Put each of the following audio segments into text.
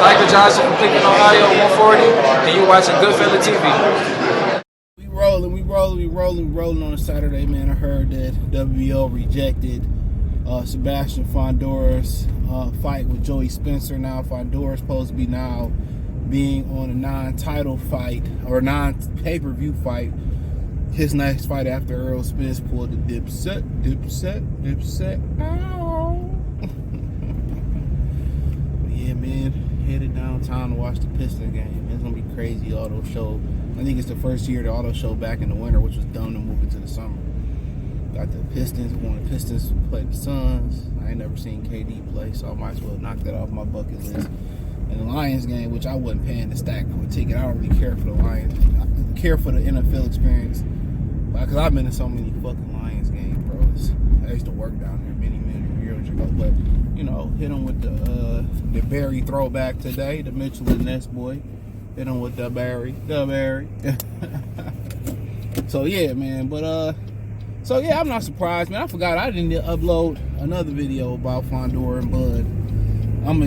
Tiger Johnson from Cleveland, Ohio, 140, and you're watching Goodfella TV. We rolling on a Saturday, man. I heard that WBO rejected Sebastian Fundora's fight with Joey Spencer. Now Fundora's supposed to be now being on a non-title fight or non-pay-per-view fight. His next fight after Earl Spence pulled the dipset. Ow. Yeah, man, headed downtown to watch the Pistons game. It's gonna be crazy auto show. I think it's the first year the auto show back in the winter, which was dumb to move into the summer. Got the Pistons, going to Pistons to play the Suns. I ain't never seen KD play, so I might as well knock that off my bucket list. And the Lions game, which I wasn't paying the stack for a ticket. I don't really care for the Lions. I care for the NFL experience. Because I've been to so many fucking Lions games, bro. I used to work down there many years ago. But, you know, hit them with the Barry throwback today, the Mitchell and Ness boy. Hit them with the Barry. So, yeah, man. But, so, yeah, I'm not surprised, man. I forgot I didn't upload another video about Fundora and Bud.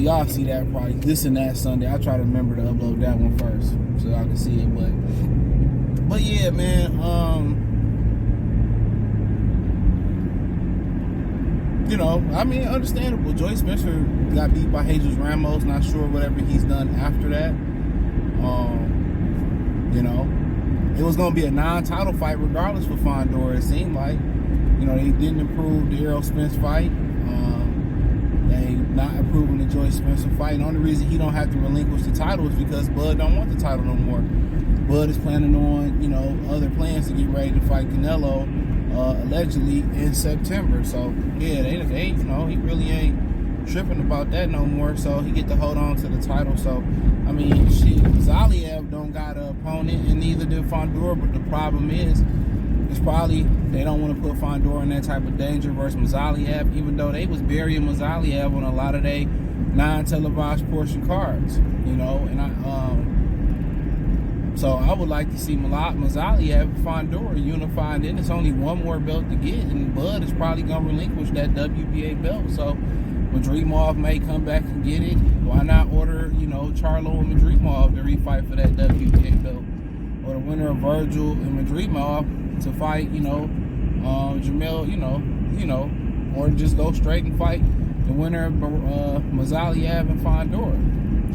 Y'all see that probably this and that Sunday. I try to remember to upload that one first so y'all can see it. But yeah, man. You know, I mean, understandable. Joey Spencer got beat by Jesus Ramos. Not sure whatever he's done after that. You know, it was gonna be a non-title fight regardless for Fundora. It seemed like, you know, they didn't approve the Errol Spence fight. They not approving the Joey Spencer fight. And the only reason he don't have to relinquish the title is because Bud don't want the title no more. Bud is planning on, you know, other plans to get ready to fight Canelo, allegedly in September. So yeah, they you know, he really ain't tripping about that no more. So he get to hold on to the title. So I mean, shit, Zaliev don't got an opponent, and neither did Fundora. But the problem is, it's probably they don't want to put Fundora in that type of danger versus Mazaliev, even though they was burying Mazaliev on a lot of their non-televised portion cards, you know. And so I would like to see Mazaliev and Fundora unified. Then it's only one more belt to get, and Bud is probably gonna relinquish that WBA belt. So Madrimov may come back and get it. Why not order, you know, Charlo and Madrimov to refight for that WBA belt, or the winner of Virgil and Madrimov to fight, you know, Jamel, you know, or just go straight and fight the winner of Mazaliev and Fundora.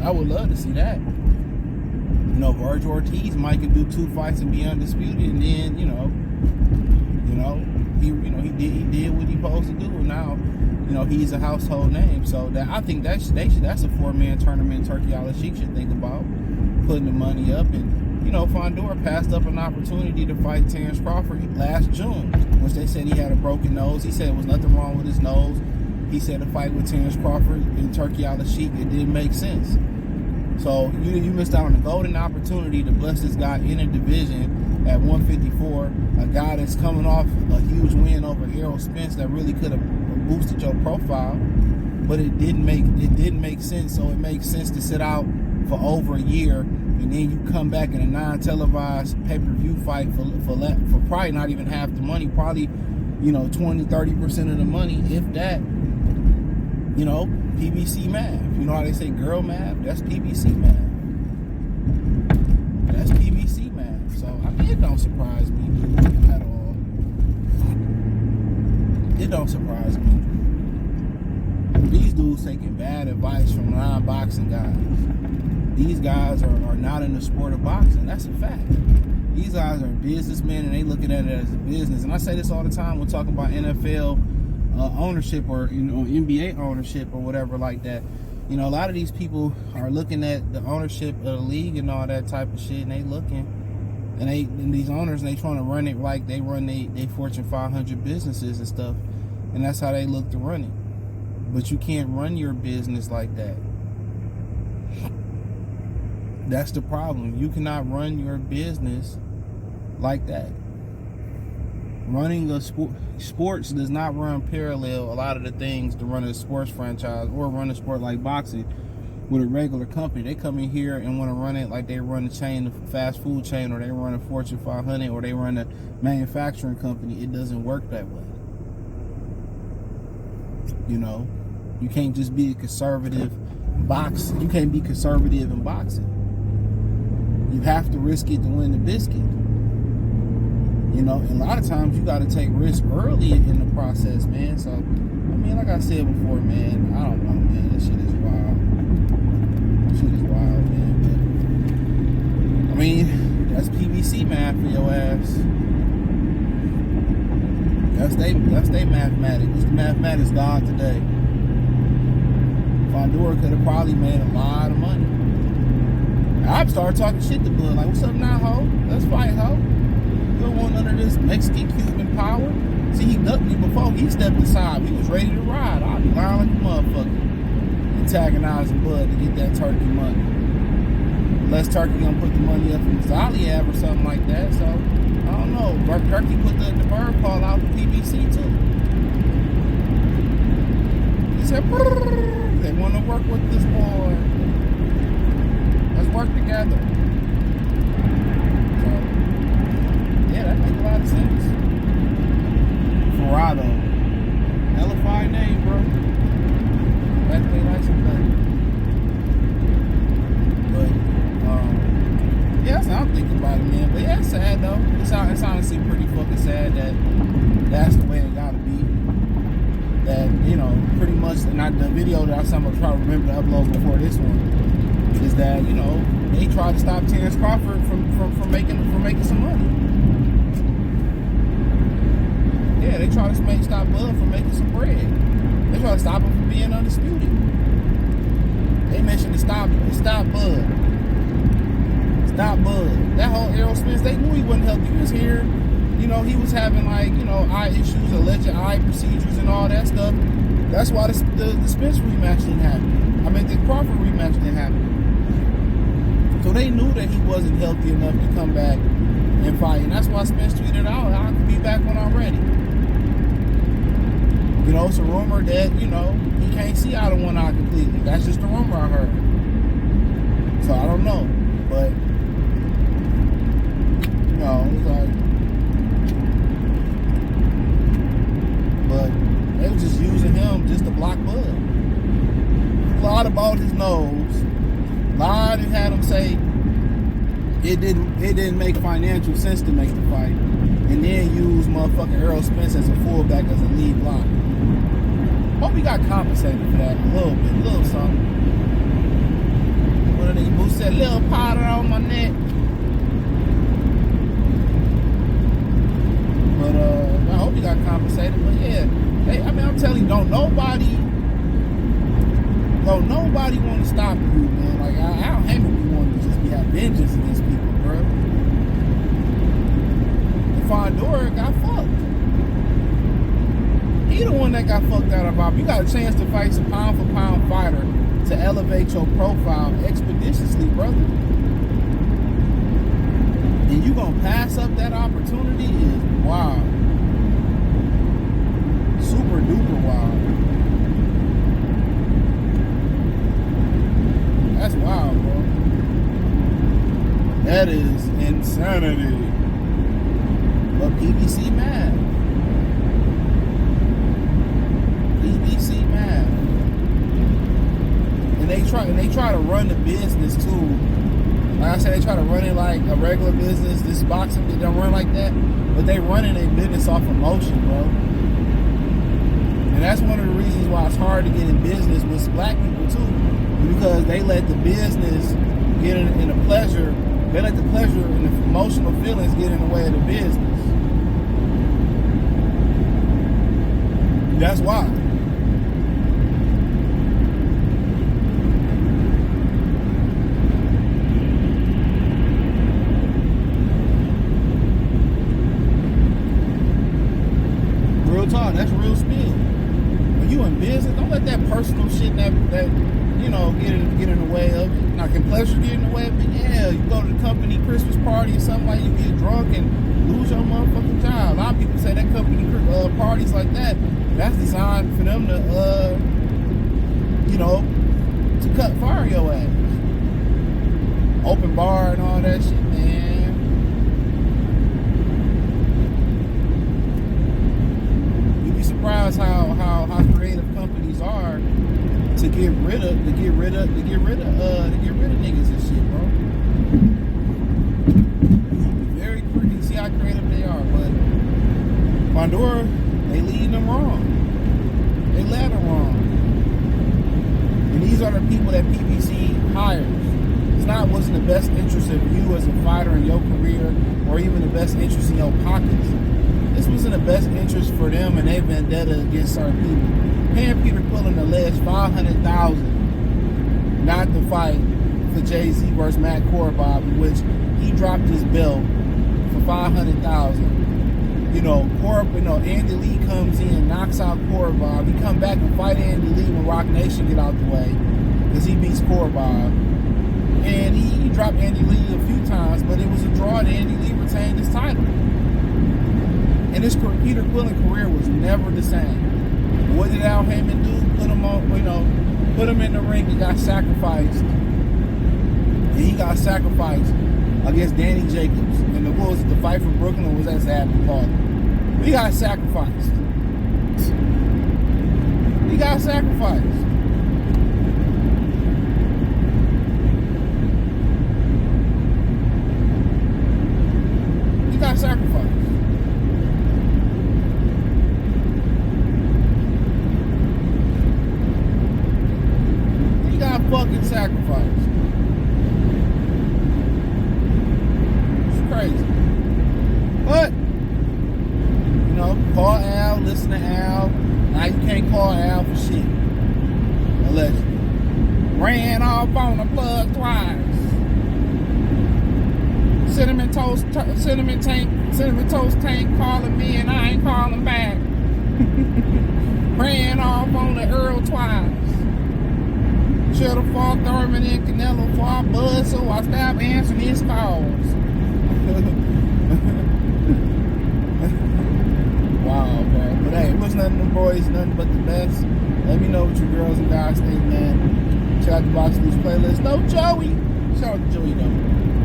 I would love to see that. You know, Virgil Ortiz might can do 2 fights and be undisputed, and then he did what he supposed to do, and now, you know, he's a household name. So that I think that's a 4-man tournament Turkey Al-Sheikh should think about putting the money up. And you know, Fundora passed up an opportunity to fight Terrence Crawford last June, which they said he had a broken nose. He said there was nothing wrong with his nose. He said the fight with Terrence Crawford and Turkey Al-Sheikh, it didn't make sense. So you missed out on a golden opportunity to bless this guy in a division at 154, a guy that's coming off a huge win over Errol Spence that really could have boosted your profile, but it didn't make sense. So it makes sense to sit out for over a year, and then you come back in a non-televised pay-per-view fight for probably not even half the money, probably, you know, 20-30% of the money, if that. You know, PBC math. You know how they say girl math? That's PBC math. That's PBC math. So I mean, it don't surprise me, dude, at all. It don't surprise me. These dudes taking bad advice from non-boxing guys. These guys are not in the sport of boxing. That's a fact. These guys are businessmen, and they looking at it as a business. And I say this all the time when talking about NFL ownership, or, you know, NBA ownership or whatever like that. You know, a lot of these people are looking at the ownership of the league and all that type of shit, and they looking, and these owners, and they trying to run it like they run they Fortune 500 businesses and stuff, and that's how they look to run it. But you can't run your business like that. That's the problem. You cannot run your business like that. Running a sports does not run parallel a lot of the things to run a sports franchise or run a sport like boxing with a regular company. They come in here and want to run it like they run a chain, a fast food chain, or they run a Fortune 500, or they run a manufacturing company. It doesn't work that way. You know, you can't just be a conservative box. You can't be conservative in boxing. You have to risk it to win the biscuit. You know, and a lot of times you got to take risk early in the process, man. So, I mean, like I said before, man, I don't know, man. This shit is wild. This shit is wild, man. But, I mean, that's PBC math for your ass. That's they mathematics. It's the mathematics god today. Fundora could have probably made a lot of money. I started talking shit to Bud. Like, what's up now, ho? Let's fight, ho. You don't want none of this Mexican Cuban power. See, he ducked me before. He stepped aside. We was ready to ride. I'd be lying like a motherfucker. Antagonizing Bud to get that turkey money. Unless Turkey gonna put the money up from Zaliab or something like that. So, I don't know. Turkey put the bird call out for PBC too. He said, they want to work with this boy. Let's work together. So, yeah, that makes a lot of sense. Ferrado. Hella fine name, bro. That's way nice and good. But, yeah, that's how I'm thinking about it, man. But yeah, it's sad though. It's honestly pretty fucking sad that that's the way it gotta be. That, you know, pretty much, and the video that I'm gonna try to remember to upload before this one is that, you know, they tried to stop Terrence Crawford from making some money. Yeah, they tried to stop Bud from making some bread. They tried to stop him from being undisputed. They mentioned to stop Bud. Stop Bud. That whole Errol Spence, they knew he wouldn't help. He was here. You know, he was having, like, you know, eye issues, alleged eye procedures and all that stuff. That's why the Spence rematch didn't happen. I mean, the Crawford rematch didn't happen. So they knew that he wasn't healthy enough to come back and fight. And that's why Spence tweeted out, I can be back when I'm ready. You know, it's a rumor that, you know, he can't see out of one eye completely. That's just a rumor I heard. So I don't know. But, you know, it's like, but they were just using him just to block Bud. Lied about his nose. Lied and had him say it didn't make financial sense to make the fight. And then use motherfucking Errol Spence as a fullback as a lead block. Hope he got compensated for that a little bit, a little something. One of these boots said, little powder on my neck. But I hope he got compensated. But yeah, I mean, I'm telling you, don't nobody want to stop you, man. Like, I don't hate when we want to just have vengeance against people, bro. And Fundora got fucked. He the one that got fucked out of Bob. You got a chance to fight some pound for pound fighter to elevate your profile expeditiously, brother. And you gonna pass up that opportunity is wild. Super duper wild. That's wild, bro. That is insanity. But PBC mad. PBC mad. And they try to run the business too. Like I said, they try to run it like a regular business. This boxing, they don't run like that. But they running a business off emotion, bro. And that's one of the reasons why it's hard to get in business with black people too. Because they let the business get in the pleasure. They let the pleasure and the emotional feelings get in the way of the business. That's why. Real talk, that's real spill. When you in business, don't let that personal shit that you know, get in the way of it. Now, can pleasure get in the way of it? Yeah, you go to the company Christmas party or something like, you get drunk and lose your motherfucking job. A lot of people say that company parties like that, that's designed for them to, you know, to fire your ass. Open bar and all that shit, man. You'd be surprised how creative companies are to get rid of niggas and shit, bro. Very creepy. See how creative they are, but Fundora, they lead them wrong. They led them wrong. And these are the people that PBC hires. It's not what's in the best interest of you as a fighter in your career, or even the best interest in your pockets. This was in the best interest for them and their vendetta against certain people. Paying Peter Quillen the last $500,000 not to fight for Jay-Z versus Matt Korobov, in which he dropped his belt for $500,000. Andy Lee comes in, knocks out Korobov. He come back and fight Andy Lee when Rock Nation get out the way, because he beats Korobov. And he dropped Andy Lee a few times, but it was a draw, and Andy Lee retained his title. And his Peter Quillen career was never the same. What did Al Heyman do? Put him in the ring. He got sacrificed. And he got sacrificed against Danny Jacobs. And the fight for Brooklyn, or was that Zabin Paul? He got sacrificed. He got sacrificed. He got sacrificed. Fucking sacrifice. It's crazy. But, call Al, listen to Al. Now you can't call Al for shit. Unless ran off on the plug twice. Cinnamon toast tank calling me and I ain't calling back. Ran off on the Earl twice. Should've fought Thurman and Canelo for our buzz, so I stopped answering his calls. Wow, bro. But hey, it was nothing but boys, nothing but the best. Let me know what your girls and guys think, man. Check out the Box Loose playlist. No Joey! Shout out to Joey, though.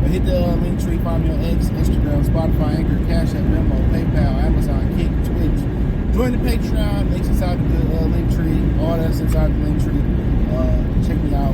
But hit the link tree, find me on X, Instagram, Spotify, Anchor, Cash App, Venmo, PayPal, Amazon, Kick, Twitch. Join the Patreon, links inside the link tree. All that's inside the link tree. Check me out.